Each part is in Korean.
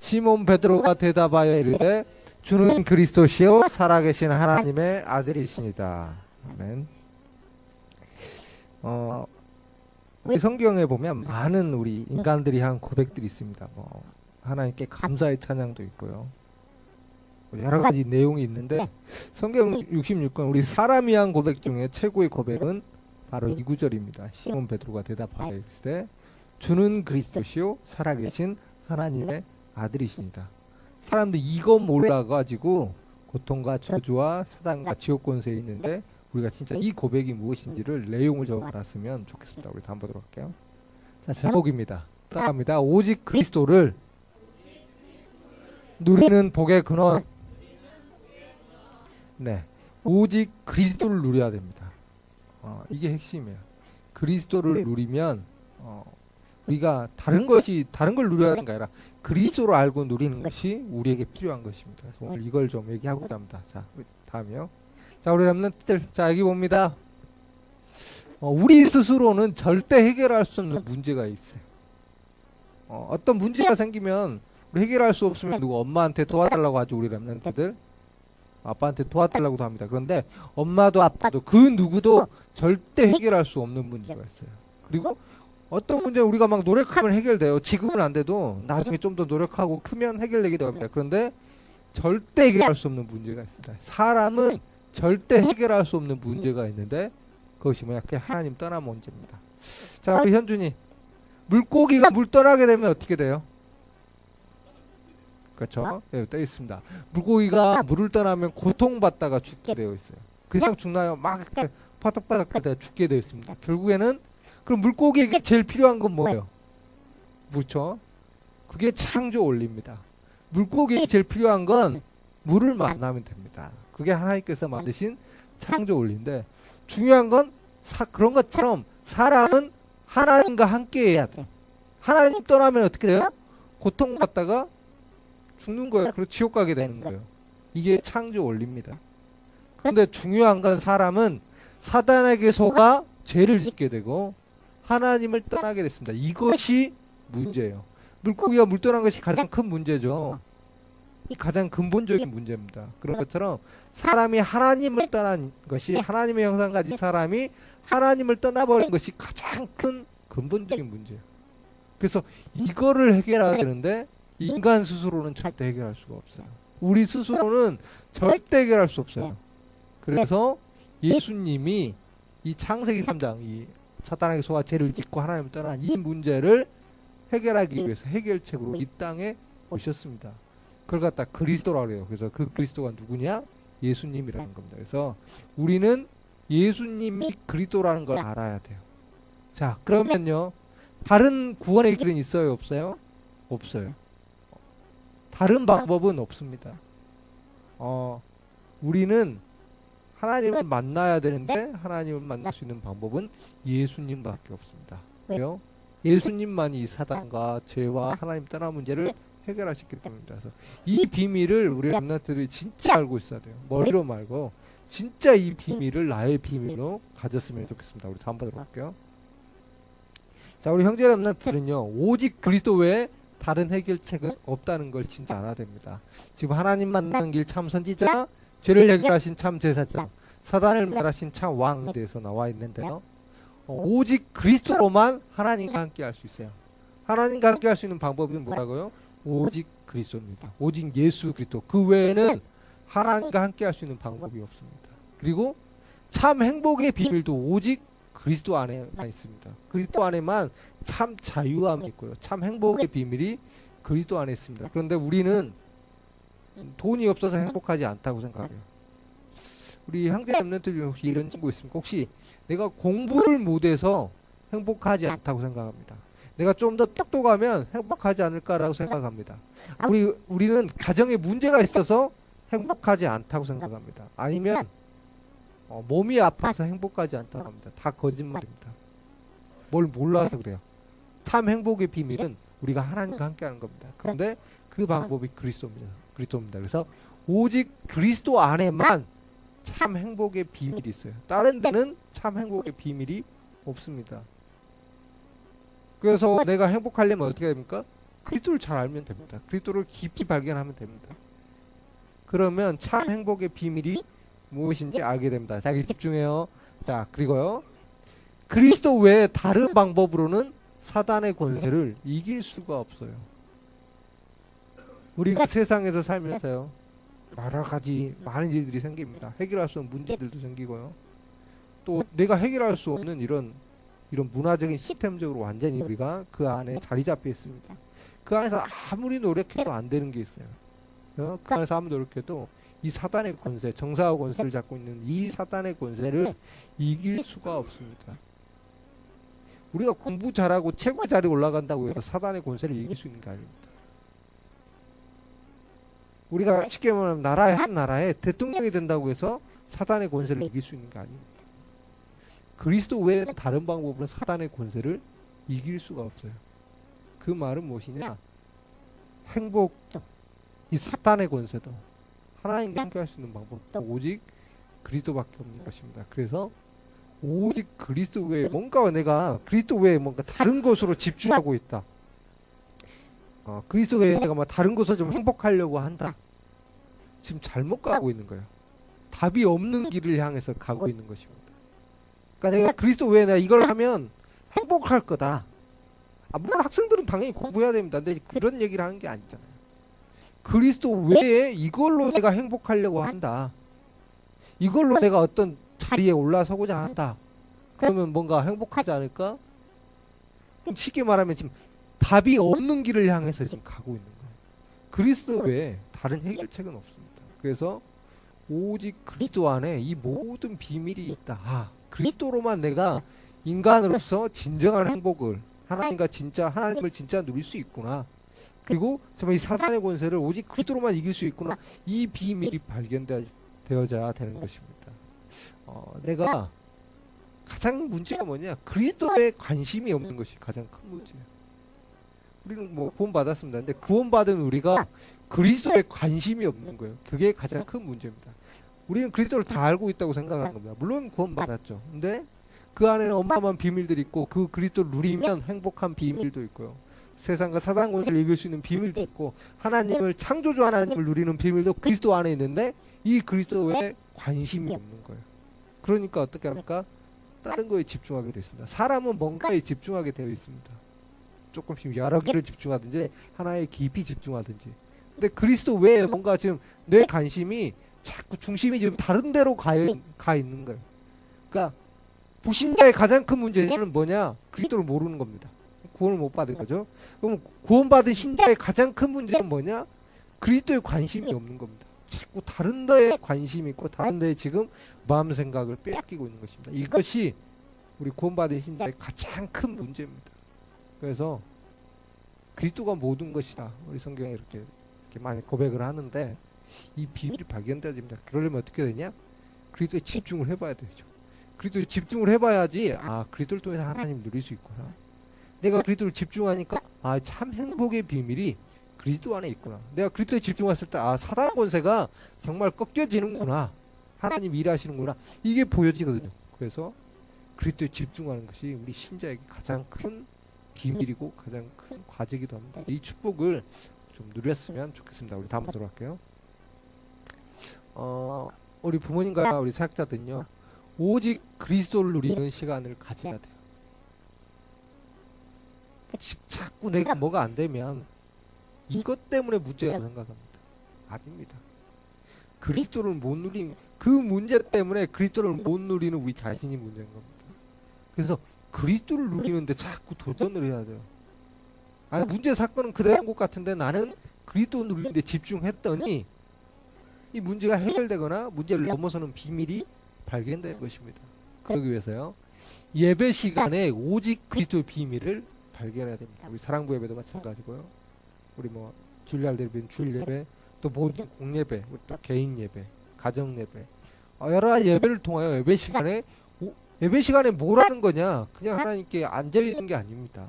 시몬 베드로가 대답하여 이르되 주는 그리스도시요 살아계신 하나님의 아들이시니다. 아멘. 우리 성경에 보면 많은 우리 인간들이 한 고백들이 있습니다. 하나님께 감사의 찬양도 있고요. 여러 가지 내용이 있는데 성경 66권 우리 사람이 한 고백 중에 최고의 고백은 바로 이 구절입니다. 시몬 베드로가 대답하여 이르되 주는 그리스도시요 살아계신 하나님의 아들이십니다. 사람들이 이거 몰라가지고 고통과 저주와 사단과 지옥 권세에 있는데 우리가 진짜 이 고백이 무엇인지를 내용을 좀 알았으면 좋겠습니다. 우리 다음 보도록 할게요. 자, 제목입니다. 따라합니다. 오직 그리스도를 누리는 복의 근원. 네, 오직 그리스도를 누려야 됩니다. 이게 핵심이에요. 그리스도를 누리면 우리가 다른 걸 누려야 하는 게 아니라 그리스도를 알고 누리는 것이 우리에게 필요한 것입니다. 그래서 오늘 이걸 좀 얘기하고자 합니다. 자, 다음이요. 자, 우리 렘넌트들, 자, 여기 봅니다. 우리 스스로는 절대 해결할 수 없는 문제가 있어요. 어떤 문제가 생기면 우리 해결할 수 없으면 누구 엄마한테 도와달라고 하죠. 우리 렘넌트들. 아빠한테 도와달라고도 합니다. 그런데 엄마도 아빠도 그 누구도 절대 해결할 수 없는 문제가 있어요. 그리고 어떤 문제는 우리가 막 노력하면 해결돼요. 지금은 안 돼도 나중에 좀 더 노력하고 크면 해결되기도 합니다. 그런데 절대 해결할 수 없는 문제가 있습니다. 사람은 절대 해결할 수 없는 문제가 있는데 그것이 뭐냐? 그게 하나님 떠난 문제입니다. 자, 우리 현준이, 물고기가 물 떠나게 되면 어떻게 돼요? 그렇죠? 네, 떠 있습니다. 물고기가 물을 떠나면 고통받다가 죽게 되어 있어요. 그냥 죽나요? 막 이렇게 파닥파닥 하다가 죽게 되어 있습니다. 결국에는 그럼 물고기에게 제일 필요한 건 뭐예요? 그렇죠? 그게 창조 원리입니다. 물고기에게 제일 필요한 건 물을 만나면 됩니다. 그게 하나님께서 만드신 창조 원리인데 중요한 건 그런 것처럼 사람은 하나님과 함께 해야 돼. 하나님 떠나면 어떻게 돼요? 고통받다가 죽는 거예요. 그리고 지옥 가게 되는 거예요. 이게 창조 원리입니다. 그런데 중요한 건 사람은 사단에게 속아 죄를 짓게 되고 하나님을 떠나게 됐습니다. 이것이 문제예요. 물고기가 물 떠난 것이 가장 큰 문제죠. 이 가장 근본적인 문제입니다. 그런 것처럼 사람이 하나님을 떠난 것이, 하나님의 형상 가진 사람이 하나님을 떠나버린 것이 가장 큰 근본적인 문제예요. 그래서 이거를 해결해야 되는데 인간 스스로는 절대 해결할 수가 없어요. 우리 스스로는 절대 해결할 수 없어요. 그래서 예수님이 이 창세기 3장 이 사탄에게 속아 죄를 짓고 하나님을 떠난 이 문제를 해결하기 위해서 해결책으로 이 땅에 오셨습니다. 그걸 갖다 그리스도라고 해요. 그래서 그 그리스도가 누구냐? 예수님이라는 겁니다. 그래서 우리는 예수님이 그리스도라는 걸 알아야 돼요. 자, 그러면요. 다른 구원의 길은 있어요? 없어요? 없어요. 다른 방법은 없습니다. 우리는 하나님을 만나야 되는데 하나님을 만날 수 있는 방법은 예수님밖에 없습니다. 왜요? 예수님만이 이 사단과 죄와 하나님 떠난 문제를 해결하셨기 때문입니다. 그래서 이 비밀을 우리 렘넌트들이 진짜 알고 있어야 돼요. 머리로 말고 진짜 이 비밀을 나의 비밀로 가졌으면 좋겠습니다. 우리 다음 보도록 할게요. 자, 우리 형제 렘넌트들은요, 오직 그리스도 외에 다른 해결책은 없다는 걸 진짜 알아야 됩니다. 지금 하나님 만나는 길 참 선지자, 죄를 해결하신 참 제사장, 사단을 멸하신 참 왕에 대해서 나와 있는데요. 오직 그리스도로만 하나님과 함께 할 수 있어요. 하나님과 함께 할 수 있는 방법은 뭐라고요? 오직 그리스도입니다. 오직 예수 그리스도. 그 외에는 하나님과 함께 할 수 있는 방법이 없습니다. 그리고 참 행복의 비밀도 오직 그리스도 안에만 있습니다. 그리스도 안에만 참 자유함이 있고요. 참 행복의 비밀이 그리스도 안에 있습니다. 그런데 우리는 돈이 없어서 행복하지 않다고 생각해요. 우리 형제 렘넌트 중에 혹시 이런 친구 있습니까? 혹시 내가 공부를 못해서 행복하지 않다고 생각합니다. 내가 좀 더 똑똑하면 행복하지 않을까라고 생각합니다. 우리는 가정에 문제가 있어서 행복하지 않다고 생각합니다. 아니면 몸이 아파서 행복하지 않다고 합니다. 다 거짓말입니다. 뭘 몰라서 그래요. 참 행복의 비밀은 우리가 하나님과 함께하는 겁니다. 그런데 그 방법이 그리스도입니다. 그래서 오직 그리스도 안에만 참 행복의 비밀이 있어요. 다른 데는 참 행복의 비밀이 없습니다. 그래서 내가 행복하려면 어떻게 됩니까? 그리스도를 잘 알면 됩니다. 그리스도를 깊이 발견하면 됩니다. 그러면 참 행복의 비밀이 무엇인지 알게 됩니다. 자, 여기 집중해요. 자, 그리고요. 그리스도 외에 다른 방법으로는 사단의 권세를 이길 수가 없어요. 우리가 세상에서 살면서요. 여러 가지 많은 일들이 생깁니다. 해결할 수 없는 문제들도 생기고요. 또 내가 해결할 수 없는 이런 문화적인 시스템적으로 완전히 우리가 그 안에 자리 잡혀 있습니다. 그 안에서 아무리 노력해도 안 되는 게 있어요. 그 안에서 아무리 노력해도 이 사단의 권세, 정사와 권세를 잡고 있는 이 사단의 권세를 이길 수가 없습니다. 우리가 공부 잘하고 최고 자리에 올라간다고 해서 사단의 권세를 이길 수 있는 게 아닙니다. 우리가 쉽게 말하면 한 나라의 대통령이 된다고 해서 사단의 권세를 이길 수 있는 게 아닙니다. 그리스도 외에 다른 방법으로는 사단의 권세를 이길 수가 없어요. 그 말은 무엇이냐? 행복도, 이 사단의 권세도 하나님과 함께할 수 있는 방법도 오직 그리스도밖에 없는 것입니다. 그래서 오직 그리스도 외에 뭔가 내가 그리스도 외에 뭔가 다른 것으로 집중하고 있다. 그리스도 외에 내가 뭐 다른 것을 좀 행복하려고 한다. 지금 잘못 가고 있는 거예요. 답이 없는 길을 향해서 가고 있는 것입니다. 그러니까 내가 그리스도 외에 내가 이걸 하면 행복할 거다. 물론 학생들은 당연히 공부해야 됩니다. 근데 그런 얘기를 하는 게 아니잖아요. 그리스도 외에 이걸로 내가 행복하려고 한다. 이걸로 내가 어떤 자리에 올라서고자 한다. 그러면 뭔가 행복하지 않을까? 쉽게 말하면 지금 답이 없는 길을 향해서 지금 가고 있는 거예요. 그리스도 외에 다른 해결책은 없습니다. 그래서 오직 그리스도 안에 이 모든 비밀이 있다. 그리스도로만 내가 인간으로서 진정한 행복을 하나님을 진짜 누릴 수 있구나. 그리고 정말 이 사단의 권세를 오직 그리스도로만 이길 수 있구나. 이 비밀이 발견되어져야 되는 것입니다. 내가 가장 문제가 뭐냐? 그리스도에 관심이 없는 것이 가장 큰 문제예요. 우리는 뭐 구원 받았습니다. 근데 구원 받은 우리가 그리스도에 관심이 없는 거예요. 그게 가장 큰 문제입니다. 우리는 그리스도를 다 알고 있다고 생각하는 겁니다. 물론 구원 받았죠. 근데 그 안에는 어마어마한 비밀들이 있고 그 그리스도를 누리면 행복한 비밀도 있고요. 세상과 사단 권세를 이길 수 있는 비밀도 있고 하나님을 창조주 하나님을 누리는 비밀도 그리스도 안에 있는데 이 그리스도에 관심이 없는 거예요. 그러니까 어떻게 합니까? 다른 거에 집중하게 됐습니다. 사람은 뭔가에 집중하게 되어 있습니다. 조금씩 여러 개를 집중하든지 하나에 깊이 집중하든지. 근데 그리스도 외에 뭔가 지금 내 관심이 자꾸 중심이 지금 다른 데로 가 있는 거예요. 그러니까 불신자의 가장 큰 문제는 뭐냐? 그리스도를 모르는 겁니다. 구원을 못 받은 거죠. 그럼 구원받은 신자의 가장 큰 문제는 뭐냐? 그리스도에 관심이 없는 겁니다. 자꾸 다른 데에 관심이 있고 다른 데에 지금 마음 생각을 빼앗기고 있는 것입니다. 이것이 우리 구원받은 신자의 가장 큰 문제입니다. 그래서 그리스도가 모든 것이다. 우리 성경에 이렇게 많이 고백을 하는데 이 비밀이 발견돼야 됩니다. 그러려면 어떻게 되냐? 그리스도에 집중을 해봐야 되죠. 그리스도에 집중을 해봐야지 그리스도를 통해서 하나님 누릴 수 있구나. 내가 그리스도를 집중하니까 참 행복의 비밀이 그리스도 안에 있구나. 내가 그리스도에 집중했을 때 사단 권세가 정말 꺾여지는구나. 하나님 일하시는구나. 이게 보여지거든요. 그래서 그리스도에 집중하는 것이 우리 신자에게 가장 큰 비밀이고 가장 큰 과제이기도 합니다. 이 축복을 좀 누렸으면 좋겠습니다. 우리 다음 보도록 할게요. 우리 부모님과 우리 사역자들은요, 오직 그리스도를 누리는 시간을 가져야 돼요. 자꾸 내가 뭐가 안 되면 이것 때문에 문제라고 생각합니다. 아닙니다. 그리스도를 못 누리는 그 문제 때문에 그리스도를 못 누리는 우리 자신이 문제인 겁니다. 그래서 그리스도를 누리는데 자꾸 도전을 해야 돼요. 문제 사건은 그대로인 것 같은데 나는 그리스도 누리는데 집중했더니 이 문제가 해결되거나 문제를 넘어서는 비밀이 발견되는 것입니다. 그러기 위해서요, 예배 시간에 오직 그리스도의 비밀을 발견해야 됩니다. 우리 사랑부 예배도 마찬가지고요. 우리 뭐 주일날 예배, 주일 예배, 또 모든 공예배, 또 개인 예배, 가정 예배, 여러 예배를 통하여 예배 시간에 뭘 하는 거냐? 그냥 하나님께 앉아 있는 게 아닙니다.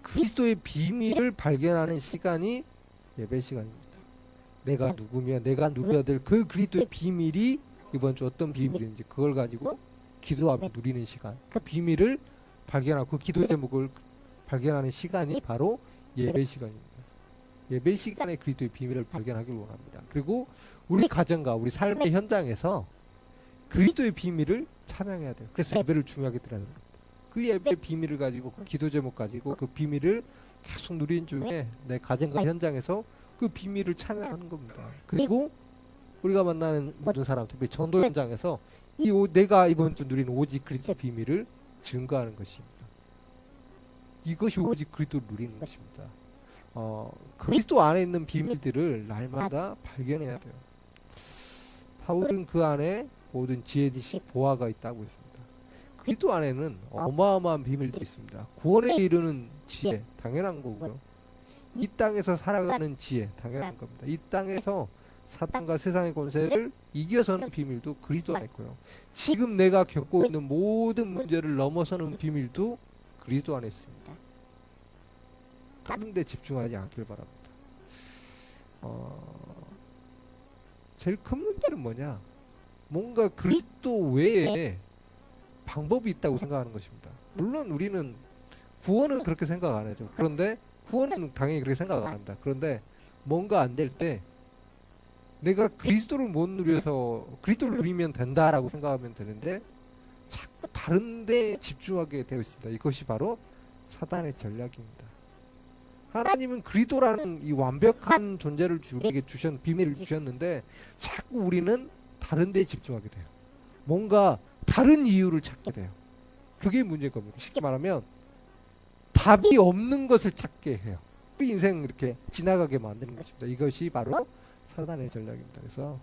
그리스도의 비밀을 발견하는 시간이 예배 시간입니다. 내가 누구며 내가 누려야 될 그 그리스도의 비밀이 이번 주 어떤 비밀인지 그걸 가지고 기도하며 누리는 시간, 그 비밀을 발견하고 그 기도 제목을 발견하는 시간이 바로 예배 시간입니다. 예배 시간에 그리스도의 비밀을 발견하길 원합니다. 그리고 우리 가정과 우리 삶의 현장에서 그리스도의 비밀을 찬양해야 돼요. 그래서 예배를 중요하게 들어야 됩니다. 그 예배의 비밀을 가지고 그 기도 제목 가지고 그 비밀을 계속 누린 중에 내 가정과 현장에서 그 비밀을 찬양하는 겁니다. 그리고 우리가 만나는 모든 사람, 특히 전도 현장에서 내가 이번 주 누린 오직 그리스도 비밀을 증거하는 것입니다. 이것이 오직 그리스도를 누리는 것입니다. 그리스도 안에 있는 비밀들을 날마다 발견해야 돼요. 바울은 그 안에 모든 지혜, 지식, 보화가 있다고 했습니다. 그리스도 안에는 어마어마한 비밀들이 있습니다. 구원에 이르는 지혜, 당연한 거고요. 이 땅에서 살아가는 지혜, 당연한 겁니다. 이 땅에서 사탄과 세상의 권세를 이겨서는 비밀도 그리스도 안에 있고요. 지금 내가 겪고 있는 모든 문제를 넘어서는 비밀도 그리스도 안에 있습니다. 다른 데 집중하지 않길 바랍니다. 제일 큰 문제는 뭐냐? 뭔가 그리스도 외에 방법이 있다고 생각하는 것입니다. 물론 우리는 구원은 그렇게 생각 안 하죠. 그런데 구원은 당연히 그렇게 생각 안 합니다. 그런데 뭔가 안 될 때 내가 그리스도를 못 누려서 그리스도를 누리면 된다라고 생각하면 되는데 자꾸 다른 데 집중하게 되어 있습니다. 이것이 바로 사단의 전략입니다. 하나님은 그리스도라는 이 완벽한 존재를 우리에게 비밀을 주셨는데 자꾸 우리는 다른 데에 집중하게 돼요. 뭔가 다른 이유를 찾게 돼요. 그게 문제인 겁니다. 쉽게 말하면 답이 없는 것을 찾게 해요. 우리 인생 이렇게 지나가게 만드는 것입니다. 이것이 바로 사단의 전략입니다. 그래서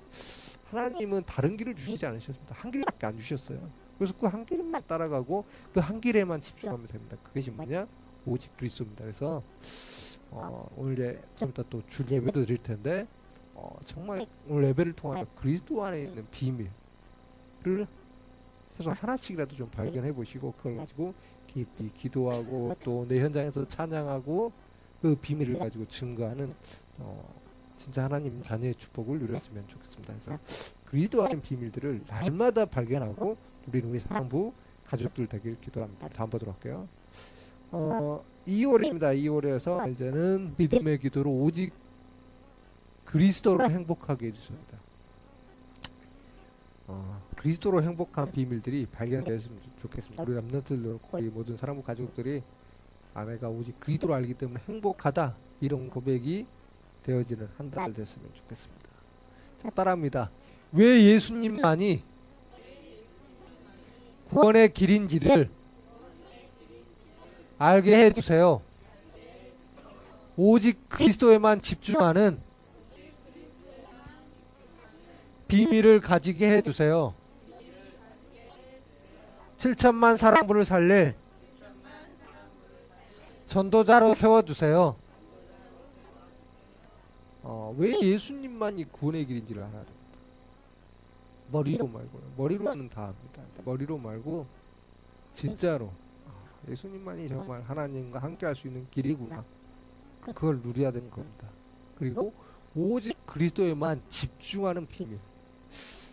하나님은 다른 길을 주시지 않으셨습니다. 한 길밖에 안 주셨어요. 그래서 그 한 길만 따라가고 그 한 길에만 집중하면 됩니다. 그것이 뭐냐? 오직 그리스도입니다. 그래서 오늘 이제 좀 이따 또 줄 예배도 드릴 텐데 정말 오늘 예배를 통하여 그리스도 안에 있는 비밀을 최소한 하나씩이라도 좀 발견해 보시고 그걸 가지고 깊이 기도하고 또 내 현장에서 찬양하고 그 비밀을 가지고 증거하는 진짜 하나님 자녀의 축복을 누렸으면 좋겠습니다. 그래서 그리스도 안의 비밀들을 날마다 발견하고 우리 사랑부 가족들 되길 기도합니다. 다음 보도록 할게요. 2월입니다. 2월에서 이제는 믿음의 기도로 오직 그리스도로 행복하게 해주십니다. 그리스도로 행복한 비밀들이 발견되었으면 좋겠습니다. 우리 람넌트들 거의 모든 사랑부 가족들이 아내가 오직 그리스도를 알기 때문에 행복하다 이런 고백이 되어지는 한 달 됐으면 좋겠습니다. 자, 따라합니다. 왜 예수님만이 구원의 길인지를 알게 해주세요. 오직 그리스도에만 집중하는 비밀을 가지게 해주세요. 7천만 사랑부를 살릴 전도자로 세워주세요. 왜 예수님만이 구원의 길인지를 알아야 됩니다. 머리로 말고요. 머리로는 다 압니다. 머리로 말고 진짜로 예수님만이 정말 하나님과 함께 할 수 있는 길이구나. 그걸 누려야 되는 겁니다. 그리고 오직 그리스도에만 집중하는 비밀.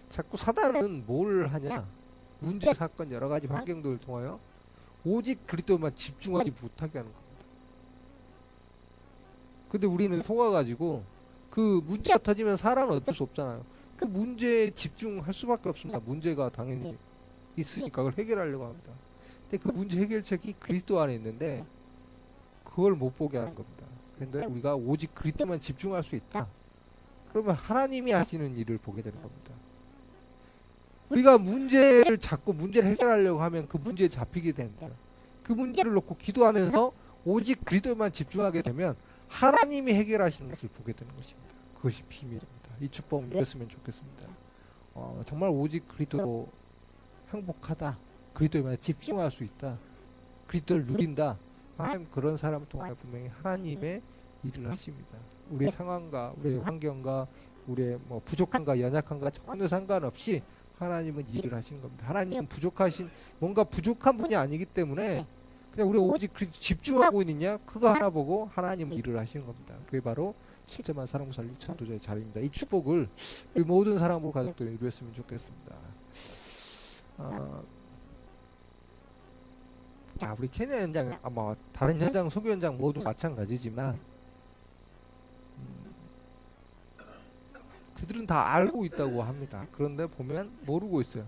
자꾸 사단은 뭘 하냐? 문제, 사건, 여러 가지 환경들을 통하여 오직 그리스도에만 집중하지 못하게 하는 겁니다. 근데 우리는 속아가지고 그 문제가 터지면 사람은 어쩔 수 없잖아요. 그 문제에 집중할 수밖에 없습니다. 문제가 당연히 있으니까 그걸 해결하려고 합니다. 근데 그 문제 해결책이 그리스도 안에 있는데 그걸 못 보게 하는 겁니다. 그런데 우리가 오직 그리스도만 집중할 수 있다. 그러면 하나님이 하시는 일을 보게 되는 겁니다. 우리가 문제를 잡고 문제를 해결하려고 하면 그 문제에 잡히게 됩니다. 그 문제를 놓고 기도하면서 오직 그리스도만 집중하게 되면 하나님이 해결하시는 것을 보게 되는 것입니다. 그것이 비밀입니다. 이 축복 누렸으면 좋겠습니다. 정말 오직 그리스도로 행복하다. 그리스도에만 집중할 수 있다. 그리스도를 누린다. 하나님 그런 사람을 통하여 분명히 하나님의 일을 하십니다. 우리의 상황과 우리의 환경과 우리의 부족함과 연약함과 전혀 상관없이 하나님은 일을 하시는 겁니다. 하나님은 뭔가 부족한 분이 아니기 때문에 그냥 우리 오직 집중하고 있느냐 그거 하나 보고 하나님은 일을 하시는 겁니다. 그게 바로 실제만 사랑부 살리 전도자의 자리입니다. 이 축복을 우리 모든 사랑부 가족들이 누렸으면 좋겠습니다. 자, 우리 케냐 현장, 아마 다른 현장, 소교 현장 모두 마찬가지지만 그들은 다 알고 있다고 합니다. 그런데 보면 모르고 있어요.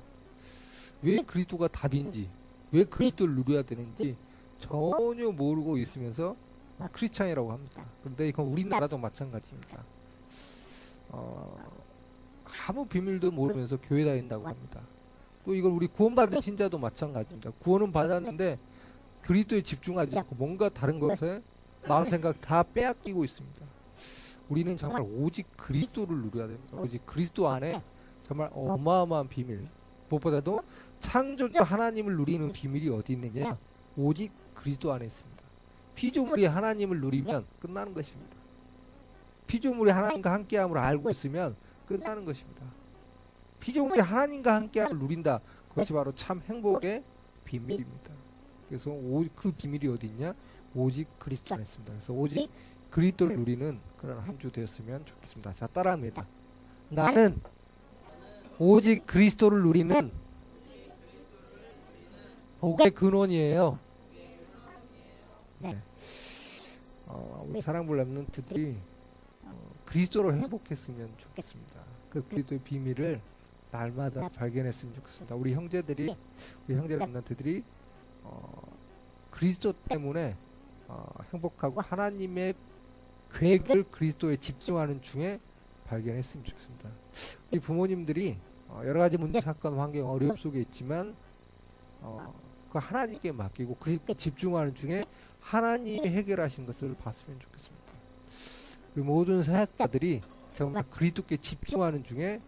왜 그리스도가 답인지, 왜 그리스도를 누려야 되는지 전혀 모르고 있으면서 크리스찬이라고 합니다. 그런데 이건 우리나라도 마찬가지입니다. 아무 비밀도 모르면서 교회 다닌다고 합니다. 또 이걸 우리 구원받은 신자도 마찬가지입니다. 구원은 받았는데 그리스도에 집중하지 않고 뭔가 다른 것에 마음 생각 다 빼앗기고 있습니다. 우리는 정말 오직 그리스도를 누려야 됩니다. 오직 그리스도 안에 정말 어마어마한 비밀, 무엇보다도 창조주 하나님을 누리는 비밀이 어디 있느냐? 오직 그리스도 안에 있습니다. 피조물이 하나님을 누리면 끝나는 것입니다. 피조물이 하나님과 함께함을 알고 있으면 끝나는 것입니다. 피조물이 하나님과 함께함을 누린다. 그것이 바로 참 행복의 비밀입니다. 그래서 그 비밀이 어디 있냐? 오직 그리스도 안에 있습니다. 그래서 오직 그리스도를 누리는 그런 한 주 되었으면 좋겠습니다. 자, 따라합니다. 나는 오직 그리스도를 누리는 복의 근원이에요. 네. 우리 사랑불 렘넌트들이 그리스도로 행복했으면 좋겠습니다. 그 그리스도의 비밀을 날마다 발견했으면 좋겠습니다. 우리 형제 렘넌트들이 그리스도 때문에 행복하고 하나님의 계획을 그리스도에 집중하는 중에 발견했으면 좋겠습니다. 우리 부모님들이 여러 가지 문제, 사건, 환경, 어려움 속에 있지만 그 하나님께 맡기고 그리스도에 집중하는 중에 하나님이 해결하신 것을 봤으면 좋겠습니다. 우리 모든 사역자들이 정말 그리스도께 집중하는 중에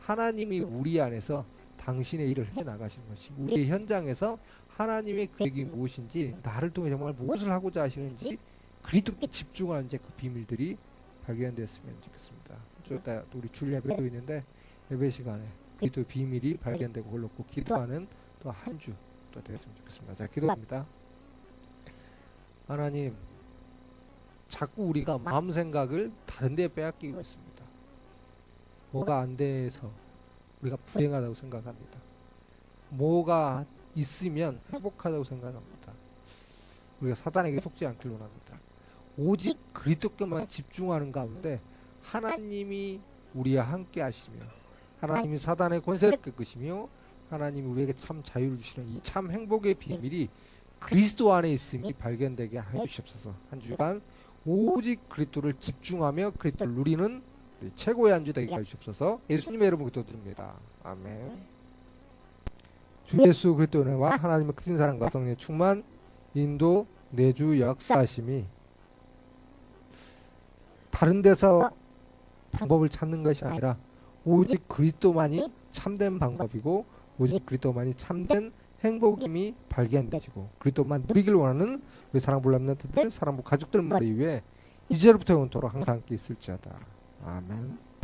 하나님이 우리 안에서 당신의 일을 해나가신 것이, 우리의 현장에서 하나님의 계획이 무엇인지, 나를 통해 정말 무엇을 하고자 하시는지 그리스도께 집중하는 그 비밀들이 발견되었으면 좋겠습니다. 좀 이따 우리 줄 예배도 있는데 예배 시간에 그리스도의 비밀이 발견되고 홀로고 기도하는 또 한 주 또 되었으면 좋겠습니다. 자, 기도합니다. 하나님, 자꾸 우리가 마음 생각을 다른 데에 빼앗기고 있습니다. 뭐가 안 돼서 우리가 불행하다고 생각합니다. 뭐가 있으면 행복하다고 생각합니다. 우리가 사단에게 속지 않길 원합니다. 오직 그리스도께만 집중하는 가운데 하나님이 우리와 함께 하시며 하나님이 사단의 권세를 꺾으시며 하나님이 우리에게 참 자유를 주시는 이 참 행복의 비밀이 그리스도 안에 있음이 발견되게 해주시옵소서. 한 주간 오직 그리스도를 집중하며 그리스도를 누리는 최고의 한 주 되게 해주시옵소서. 예수님의 이름으로 기도드립니다. 아멘. 주 예수 그리스도의 은혜와 하나님의 크신 사랑과 성령의 충만, 인도, 내주 역사하심이 다른 데서 방법을 찾는 것이 아니라 오직 그리스도만이 참된 방법이고 오직 그리스도만이 참된 행복임이 발견되시고 그리스도만 누리길 원하는 우리 사랑불 렘넌트들, 사랑불 가족들 머리 위에 이제로부터 영원토록 항상 함께 있을지어다. 아멘.